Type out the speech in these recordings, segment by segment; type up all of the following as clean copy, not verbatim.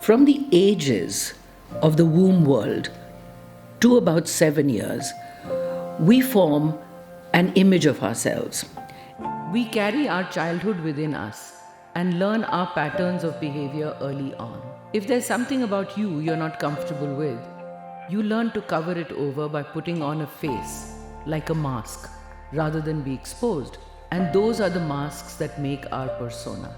From the ages of the womb world to about 7 years, we form an image of ourselves. We carry our childhood within us and learn our patterns of behavior early on. If there's something about you you're not comfortable with, you learn to cover it over by putting on a face, like a mask, rather than be exposed. And those are the masks that make our persona.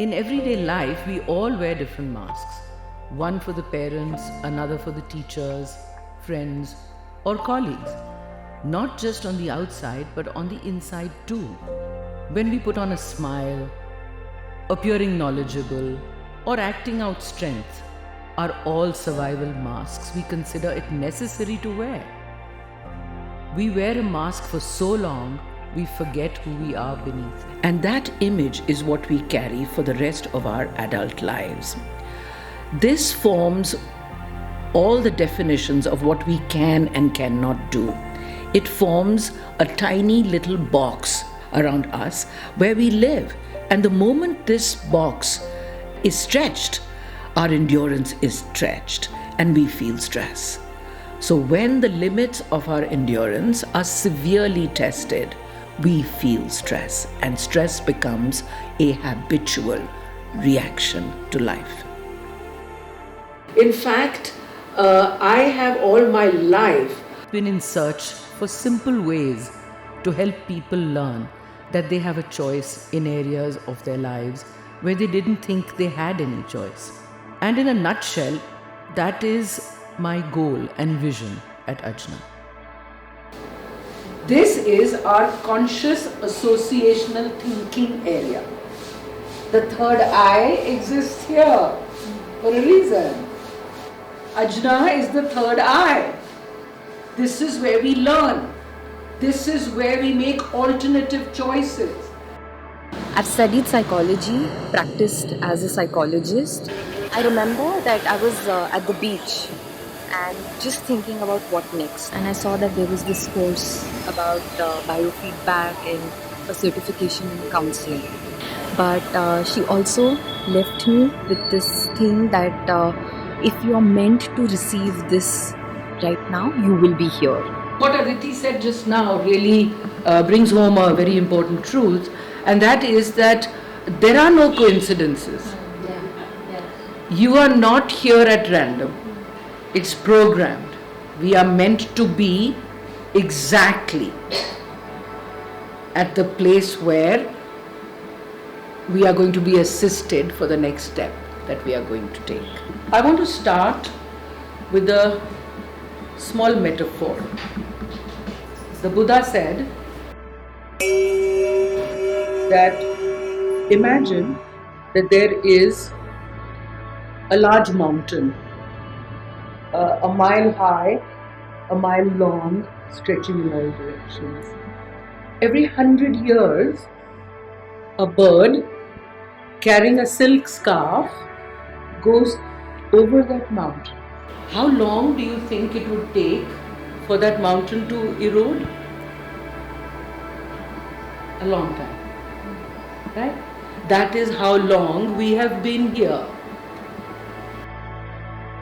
In everyday life, we all wear different masks. One for the parents, another for the teachers, friends, or colleagues. Not just on the outside, but on the inside too. When we put on a smile, appearing knowledgeable, or acting out strength, are all survival masks we consider it necessary to wear. We wear a mask for so long, we forget who we are beneath. And that image is what we carry for the rest of our adult lives. This forms all the definitions of what we can and cannot do. It forms a tiny little box around us where we live. And the moment this box is stretched, our endurance is stretched and we feel stress. So when the limits of our endurance are severely tested, we feel stress, and stress becomes a habitual reaction to life. In fact, I have all my life been in search for simple ways to help people learn that they have a choice in areas of their lives where they didn't think they had any choice. And in a nutshell, that is my goal and vision at Ajna. This is our conscious associational thinking area. The third eye exists here for a reason. Ajna is the third eye. This is where we learn. This is where we make alternative choices. I've studied psychology, practiced as a psychologist. I remember that I was at the beach and just thinking about what next. And I saw that there was this course about biofeedback and a certification in counseling. But she also left me with this thing that if you are meant to receive this right now, you will be here. What Aditi said just now really brings home a very important truth, and that is that there are no coincidences. You are not here at random. It's programmed. We are meant to be exactly at the place where we are going to be assisted for the next step that we are going to take. I want to start with a small metaphor. The Buddha said that imagine that there is a large mountain, a mile high, a mile long, stretching in all directions. Every 100 years, a bird carrying a silk scarf goes over that mountain. How long do you think it would take for that mountain to erode? A long time, right? That is how long we have been here.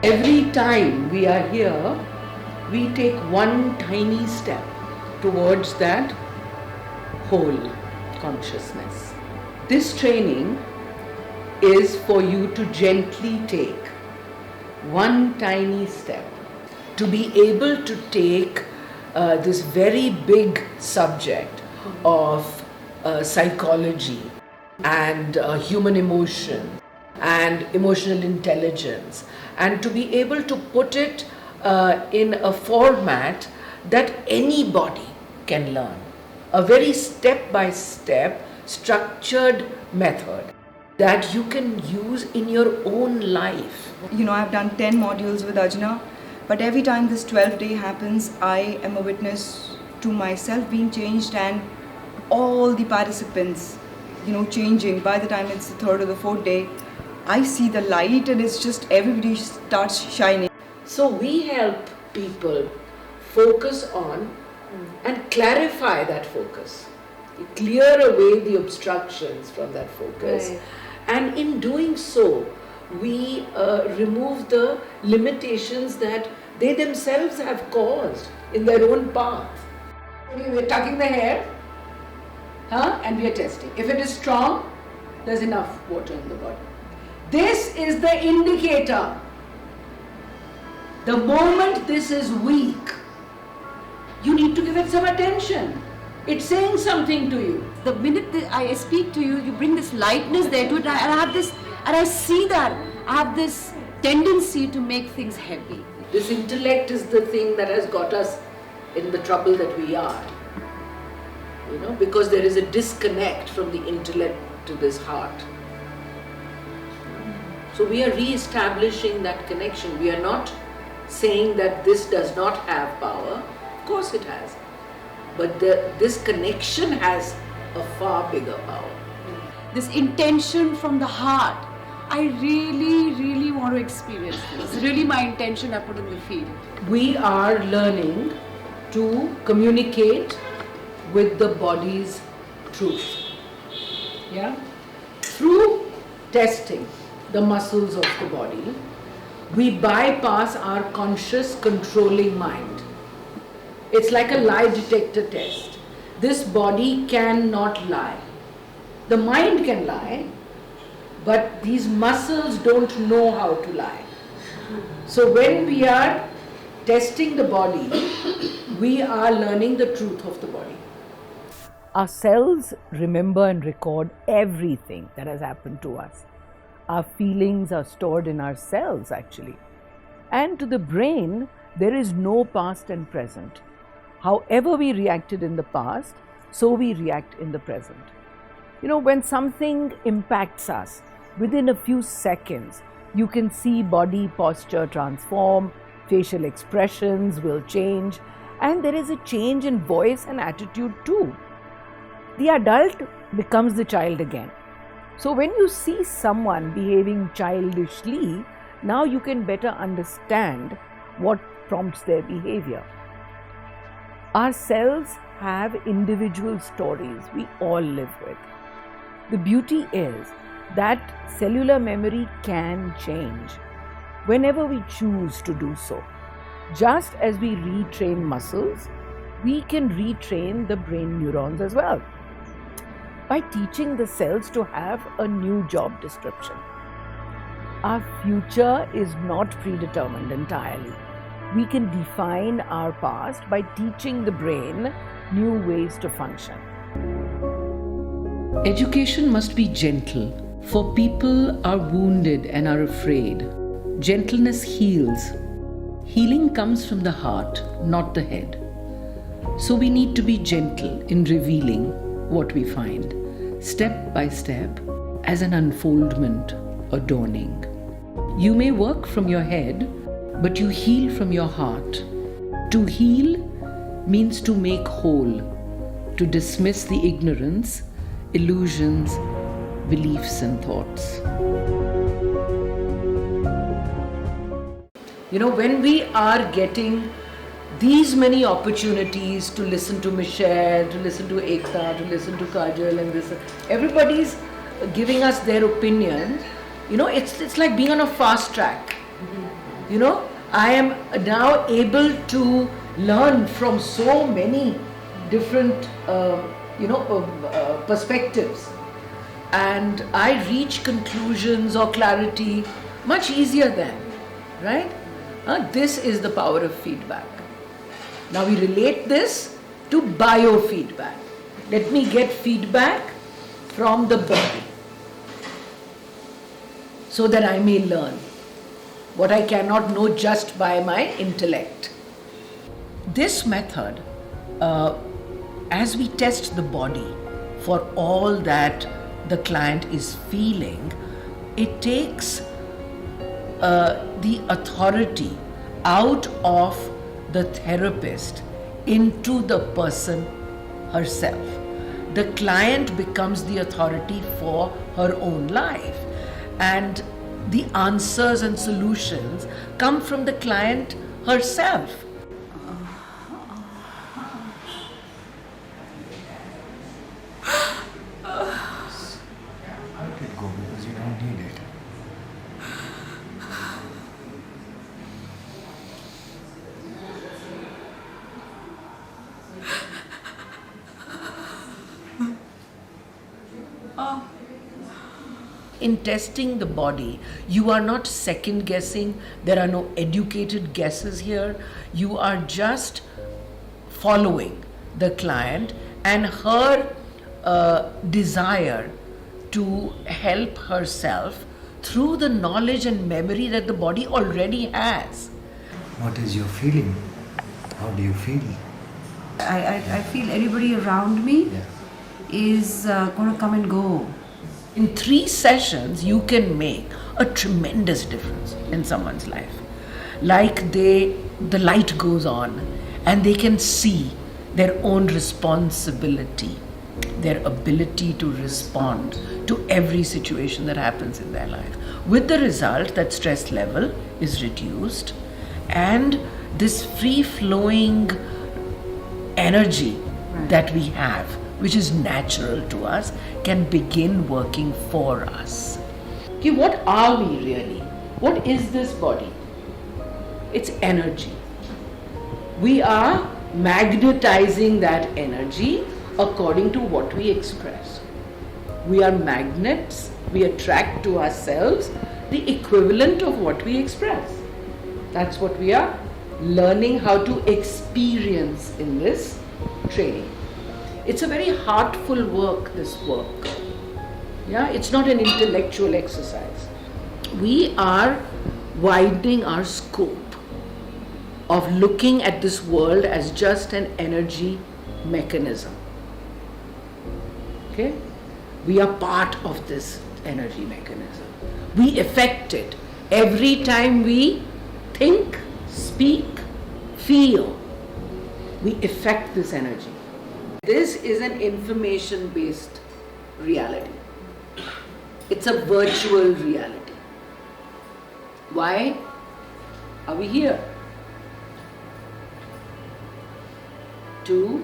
Every time we are here, we take one tiny step towards that whole consciousness. This training is for you to gently take one tiny step, to be able to take this very big subject of psychology and human emotion and emotional intelligence, and to be able to put it in a format that anybody can learn. A very step-by-step structured method that you can use in your own life. You know, I've done 10 modules with Ajna, but every time this 12th day happens, I am a witness to myself being changed and all the participants, you know, changing. By the time it's the 3rd or the 4th day, I see the light and it's just everybody starts shining. So we help people focus on and clarify that focus. We clear away the obstructions from that focus. Right. And in doing so, We remove the limitations that they themselves have caused in their own path. We're tucking the hair, and we are testing. If it is strong, there's enough water in the body. This is the indicator. The moment this is weak, you need to give it some attention. It's saying something to you. The minute that I speak to you, you bring this lightness there to it, and I have this, and I see that I have this tendency to make things heavy. This intellect is the thing that has got us in the trouble that we are. Because there is a disconnect from the intellect to this heart. So we are re-establishing that connection. We are not saying that this does not have power. Of course it has. But this connection has a far bigger power. This intention from the heart, I really, really want to experience this. It's really my intention I put in the field. We are learning to communicate with the body's truth. Yeah? Through testing the muscles of the body, we bypass our conscious controlling mind. It's like a lie detector test. This body cannot lie. The mind can lie, but these muscles don't know how to lie. So when we are testing the body, we are learning the truth of the body. Our cells remember and record everything that has happened to us. Our feelings are stored in our cells, actually. And to the brain, there is no past and present. However we reacted in the past, so we react in the present. When something impacts us, within a few seconds, you can see body posture transform, facial expressions will change, and there is a change in voice and attitude too. The adult becomes the child again. So when you see someone behaving childishly, now you can better understand what prompts their behavior. Our cells have individual stories we all live with. The beauty is that cellular memory can change whenever we choose to do so. Just as we retrain muscles, we can retrain the brain neurons as well by teaching the cells to have a new job description. Our future is not predetermined entirely. We can define our past by teaching the brain new ways to function. Education must be gentle, for people are wounded and are afraid. Gentleness heals. Healing comes from the heart, not the head. So we need to be gentle in revealing what we find, step by step, as an unfoldment or dawning. You may work from your head, but you heal from your heart. To heal means to make whole, to dismiss the ignorance, illusions, beliefs and thoughts. When we are getting these many opportunities to listen to Michelle, to listen to Ekta, to listen to Kajal and this, everybody's giving us their opinion, it's like being on a fast track. I am now able to learn from so many different perspectives, and I reach conclusions or clarity much easier then, right? This is the power of feedback. Now we relate this to biofeedback. Let me get feedback from the body so that I may learn what I cannot know just by my intellect. This method, as we test the body for all that the client is feeling, it takes the authority out of the therapist into the person herself. The client becomes the authority for her own life, and the answers and solutions come from the client herself. Let it go because you don't need it. In testing the body, you are not second guessing, there are no educated guesses here. You are just following the client and her desire to help herself through the knowledge and memory that the body already has. What is your feeling? How do you feel? I feel everybody around me is going to come and go. In 3 sessions, you can make a tremendous difference in someone's life. Like the light goes on and they can see their own responsibility, their ability to respond to every situation that happens in their life. With the result that stress level is reduced and this free-flowing energy that we have, which is natural to us, can begin working for us. Okay, what are we really? What is this body? It's energy. We are magnetizing that energy according to what we express. We are magnets. We attract to ourselves the equivalent of what we express. That's what we are learning how to experience in this training. It's a very heartful work, this work. Yeah, it's not an intellectual exercise. We are widening our scope of looking at this world as just an energy mechanism. Okay? We are part of this energy mechanism. We affect it every time we think, speak, feel. We affect this energy. This is an information-based reality. It's a virtual reality. Why are we here? To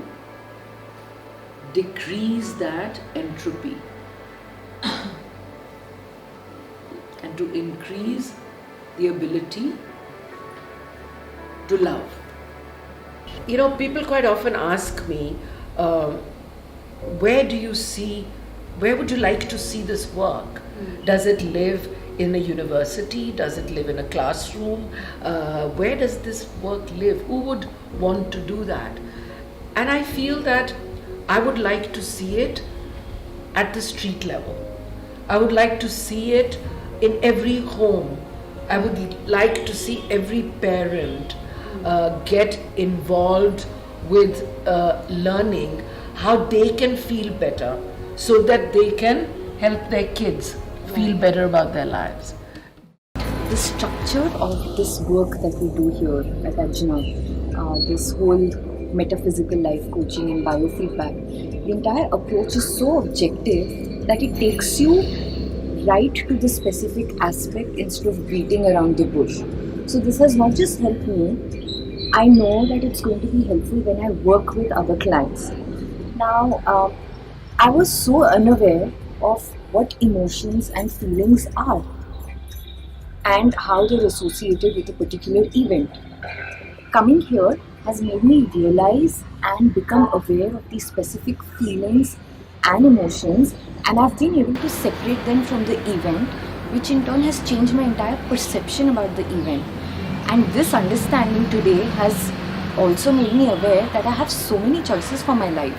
decrease that entropy and to increase the ability to love. You know, people quite often ask me, where would you like to see this work? Does it live in a university? Does it live in a classroom? Where does this work live? Who would want to do that? And I feel that I would like to see it at the street level. I would like to see it in every home. I would like to see every parent get involved with learning how they can feel better so that they can help their kids feel better about their lives. The structure of this work that we do here at Ajna, this whole metaphysical life coaching and biofeedback, the entire approach is so objective that it takes you right to the specific aspect instead of beating around the bush. So this has not just helped me, I know that it's going to be helpful when I work with other clients. Now, I was so unaware of what emotions and feelings are and how they're associated with a particular event. Coming here has made me realize and become aware of these specific feelings and emotions, and I've been able to separate them from the event, which in turn has changed my entire perception about the event. And this understanding today has also made me aware that I have so many choices for my life.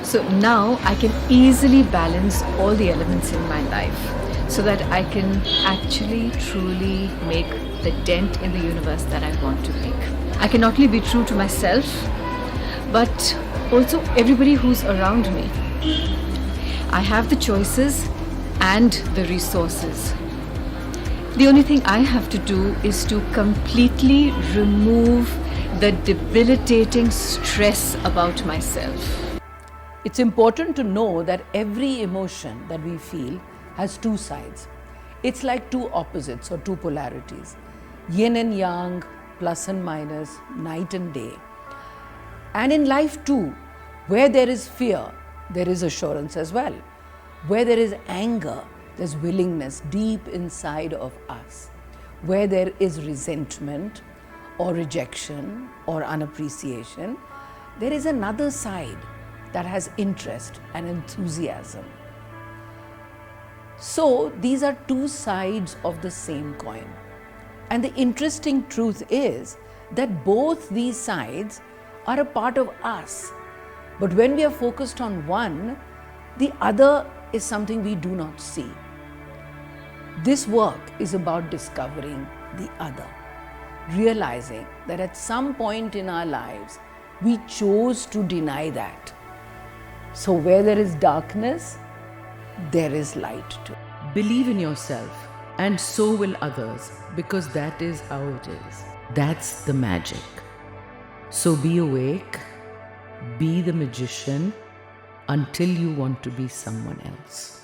So now I can easily balance all the elements in my life so that I can actually truly make the dent in the universe that I want to make. I can not only be true to myself, but also everybody who's around me. I have the choices and the resources. The only thing I have to do is to completely remove the debilitating stress about myself. It's important to know that every emotion that we feel has 2 sides. It's like 2 opposites or 2 polarities. Yin and yang, plus and minus, night and day. And in life too, where there is fear, there is assurance as well. Where there is anger, there's willingness deep inside of us. Where there is resentment or rejection or unappreciation, there is another side that has interest and enthusiasm. So these are two sides of the same coin. And the interesting truth is that both these sides are a part of us. But when we are focused on one, the other is something we do not see. This work is about discovering the other, realizing that at some point in our lives, we chose to deny that. So where there is darkness, there is light too. Believe in yourself, and so will others, because that is how it is. That's the magic. So be awake, be the magician until you want to be someone else.